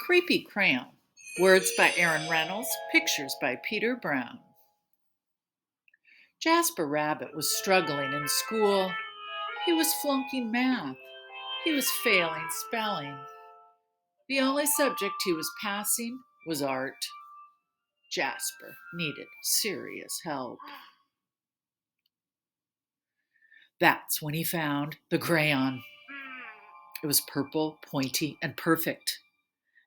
Creepy Crayon. Words by Aaron Reynolds. Pictures by Peter Brown. Jasper Rabbit was struggling in school. He was flunking math. He was failing spelling. The only subject he was passing was art. Jasper needed serious help. That's when he found the crayon. It was purple, pointy, and perfect.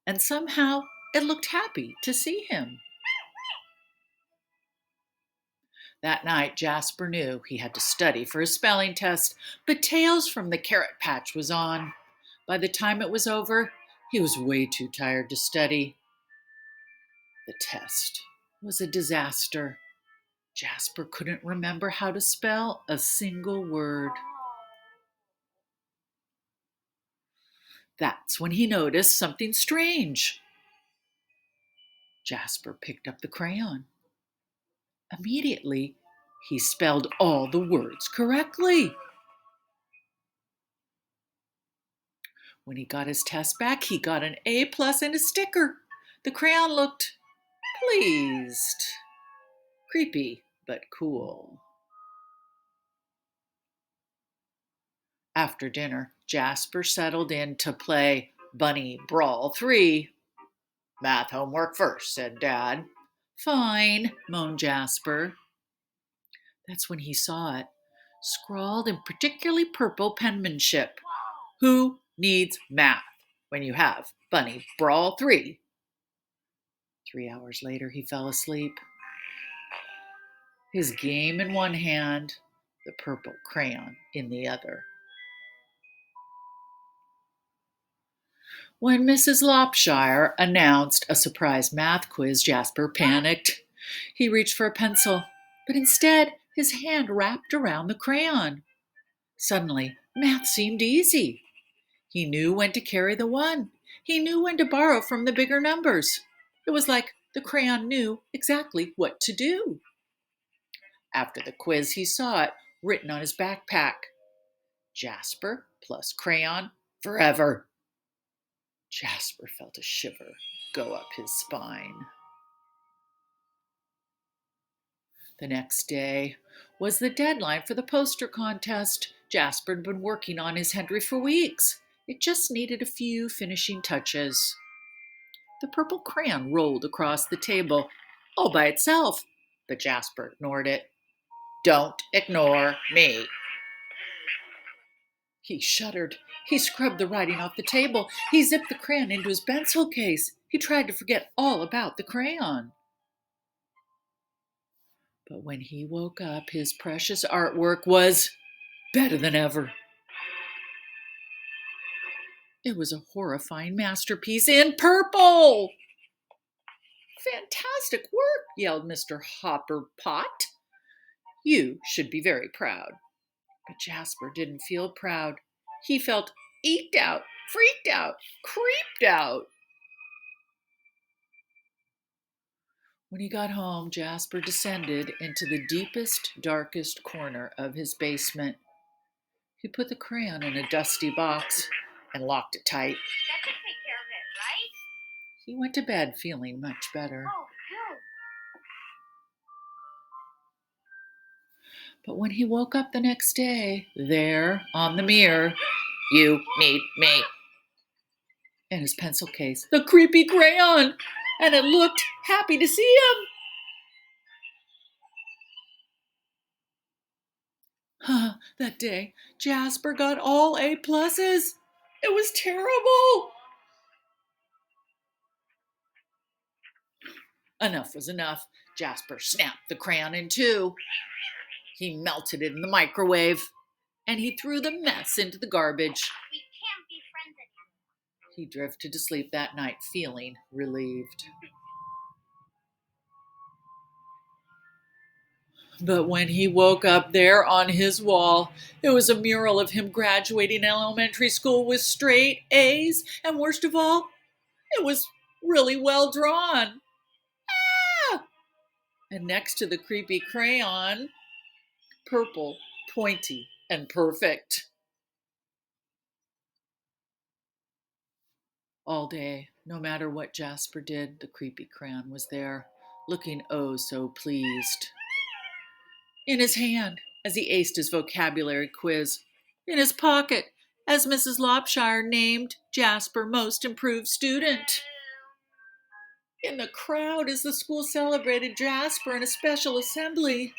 And somehow it looked happy to see him. That night, Jasper knew he had to study for his spelling test, but Tales from the Carrot Patch was on. By the time it was over, he was way too tired to study. The test was a disaster. Jasper couldn't remember how to spell a single word. That's when he noticed something strange. Jasper picked up the crayon. Immediately, he spelled all the words correctly. When he got his test back, he got an A+ and a sticker. The crayon looked pleased. Creepy, but cool. After dinner, Jasper settled in to play Bunny Brawl 3. Math homework first, said Dad. Fine, moaned Jasper. That's when he saw it, scrawled in particularly purple penmanship. Who needs math when you have Bunny Brawl 3? 3 hours later, he fell asleep. His game in one hand, the purple crayon in the other. When Mrs. Lopshire announced a surprise math quiz, Jasper panicked. He reached for a pencil, but instead his hand wrapped around the crayon. Suddenly, math seemed easy. He knew when to carry the one. He knew when to borrow from the bigger numbers. It was like the crayon knew exactly what to do. After the quiz, he saw it written on his backpack. Jasper plus crayon forever. Jasper felt a shiver go up his spine. The next day was the deadline for the poster contest. Jasper had been working on his Henry for weeks. It just needed a few finishing touches. The purple crayon rolled across the table all by itself, but Jasper ignored it. Don't ignore me. He shuddered. He scrubbed the writing off the table. He zipped the crayon into his pencil case. He tried to forget all about the crayon. But when he woke up, his precious artwork was better than ever. It was a horrifying masterpiece in purple. Fantastic work, yelled Mr. Hopperpot. You should be very proud. But Jasper didn't feel proud. He felt eked out, freaked out, creeped out. When he got home, Jasper descended into the deepest, darkest corner of his basement. He put the crayon in a dusty box and locked it tight. That should take care of it, right? He went to bed feeling much better. Oh, no. But when he woke up the next day, there on the mirror, you need me. In his pencil case, the creepy crayon, and it looked happy to see him. That day, Jasper got all A+. It was terrible. Enough was enough. Jasper snapped the crayon in two. He melted it in the microwave, and he threw the mess into the garbage. We can't be friends anymore. He drifted to sleep that night, feeling relieved. But when he woke up there on his wall, it was a mural of him graduating elementary school with straight A's, and worst of all, it was really well drawn. Ah! And next to the creepy crayon, purple, pointy, and perfect. All day, no matter what Jasper did, the creepy crayon was there, looking oh so pleased. In his hand, as he aced his vocabulary quiz. In his pocket, as Mrs. Lopshire named Jasper Most Improved Student. In the crowd, as the school celebrated Jasper in a special assembly,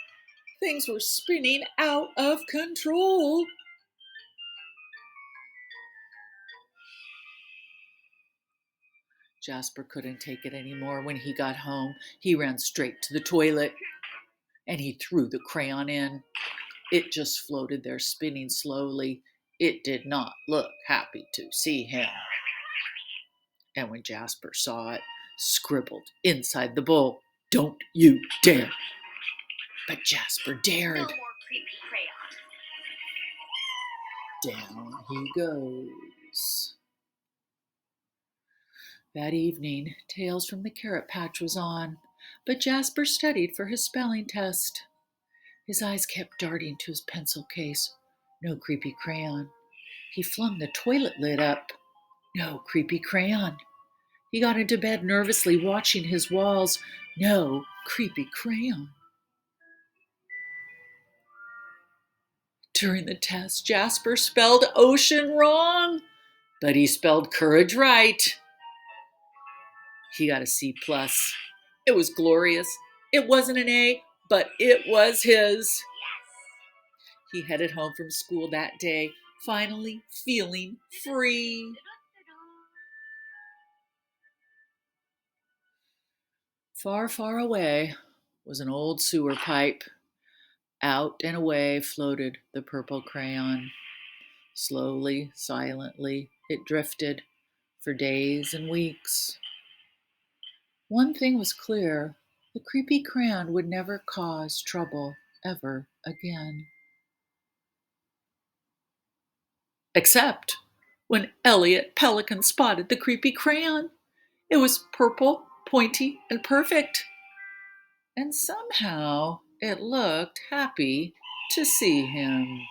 things were spinning out of control. Jasper couldn't take it anymore. When he got home, he ran straight to the toilet and he threw the crayon in. It just floated there, spinning slowly. It did not look happy to see him. And when Jasper saw it, scribbled inside the bowl, "Don't you dare." But Jasper dared. No more creepy crayon. Down he goes. That evening, Tales from the Carrot Patch was on, but Jasper studied for his spelling test. His eyes kept darting to his pencil case. No creepy crayon. He flung the toilet lid up. No creepy crayon. He got into bed nervously, watching his walls. No creepy crayon. During the test, Jasper spelled ocean wrong, but he spelled courage right. He got a C+. It was glorious. It wasn't an A, but it was his. He headed home from school that day, finally feeling free. Far, far away was an old sewer pipe. Out and away floated the purple crayon. Slowly, silently, it drifted for days and weeks. One thing was clear: the creepy crayon would never cause trouble ever again. Except when Elliot Pelican spotted the creepy crayon. It was purple, pointy, and perfect. And somehow it looked happy to see him.